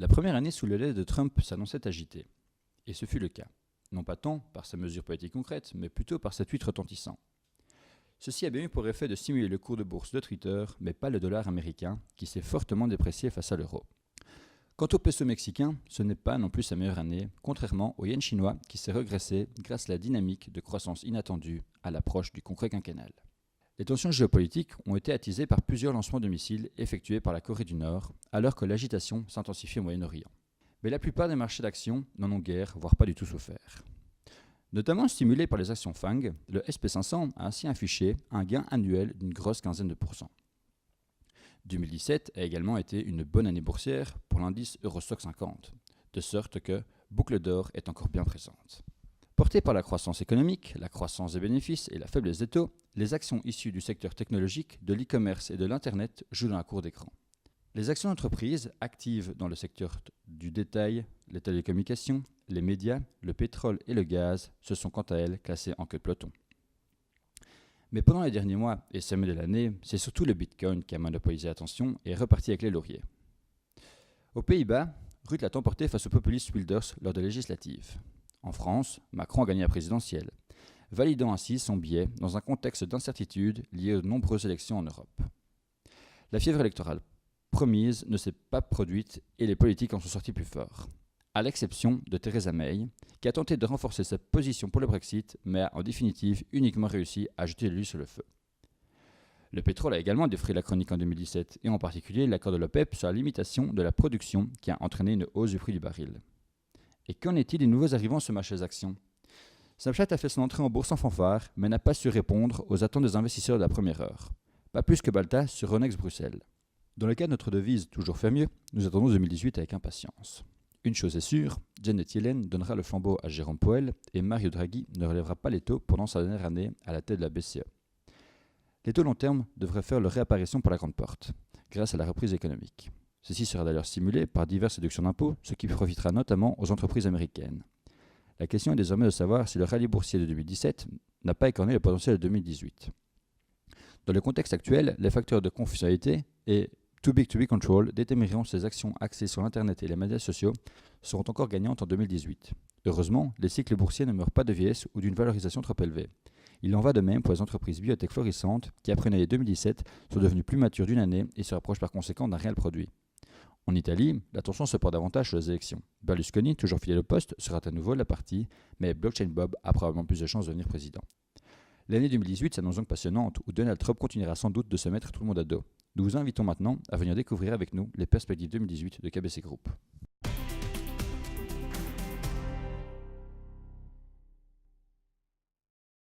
La première année sous le lait de Trump s'annonçait agitée. Et ce fut le cas. Non pas tant par sa mesure politique concrète, mais plutôt par ses tweets retentissants. Ceci a bien eu pour effet de stimuler le cours de bourse de Twitter, mais pas le dollar américain, qui s'est fortement déprécié face à l'euro. Quant au peso mexicain, ce n'est pas non plus sa meilleure année, contrairement au yen chinois qui s'est regressé grâce à la dynamique de croissance inattendue à l'approche du congrès quinquennal. Les tensions géopolitiques ont été attisées par plusieurs lancements de missiles effectués par la Corée du Nord, alors que l'agitation s'intensifie au Moyen-Orient. Mais la plupart des marchés d'actions n'en ont guère, voire pas du tout souffert. Notamment stimulé par les actions FANG, le SP500 a ainsi affiché un gain annuel d'une grosse quinzaine de pourcents. 2017 a également été une bonne année boursière pour l'indice Eurostoxx 50, de sorte que boucle d'or est encore bien présente. Portées par la croissance économique, la croissance des bénéfices et la faiblesse des taux, les actions issues du secteur technologique, de l'e-commerce et de l'Internet jouent dans la cour d'écran. Les actions d'entreprises actives dans le secteur du détail, les télécommunications, les médias, le pétrole et le gaz se sont quant à elles classées en queue de peloton. Mais pendant les derniers mois et semaines de l'année, c'est surtout le Bitcoin qui a monopolisé l'attention et est reparti avec les lauriers. Aux Pays-Bas, Rutte l'a emporté face au populiste Wilders lors des législatives. En France, Macron a gagné la présidentielle, validant ainsi son biais dans un contexte d'incertitude lié aux nombreuses élections en Europe. La fièvre électorale promise ne s'est pas produite et les politiques en sont sortis plus forts, à l'exception de Theresa May, qui a tenté de renforcer sa position pour le Brexit, mais a en définitive uniquement réussi à jeter de l'huile sur le feu. Le pétrole a également défrayé la chronique en 2017, et en particulier l'accord de l'OPEP sur la limitation de la production qui a entraîné une hausse du prix du baril. Et qu'en est-il des nouveaux arrivants sur le marché des actions ? Snapchat a fait son entrée en bourse sans fanfare, mais n'a pas su répondre aux attentes des investisseurs de la première heure. Pas plus que Balta sur Euronext Bruxelles. Dans le cas de notre devise toujours faire mieux, nous attendons 2018 avec impatience. Une chose est sûre, Janet Yellen donnera le flambeau à Jérôme Powell et Mario Draghi ne relèvera pas les taux pendant sa dernière année à la tête de la BCE. Les taux long terme devraient faire leur réapparition par la grande porte, grâce à la reprise économique. Ceci sera d'ailleurs stimulé par diverses réductions d'impôts, ce qui profitera notamment aux entreprises américaines. La question est désormais de savoir si le rallye boursier de 2017 n'a pas écorné le potentiel de 2018. Dans le contexte actuel, les facteurs de confidentialité et too big to be controlled détermineront si les actions axées sur l'Internet et les médias sociaux seront encore gagnantes en 2018. Heureusement, les cycles boursiers ne meurent pas de vieillesse ou d'une valorisation trop élevée. Il en va de même pour les entreprises biotech florissantes qui, après une année 2017, sont devenues plus matures d'une année et se rapprochent par conséquent d'un réel produit. En Italie, l'attention se porte davantage sur les élections. Berlusconi, toujours fidèle au poste, sera à nouveau la partie, mais Blockchain Bob a probablement plus de chances de devenir président. L'année 2018 s'annonce donc passionnante, où Donald Trump continuera sans doute de se mettre tout le monde à dos. Nous vous invitons maintenant à venir découvrir avec nous les perspectives 2018 de KBC Group.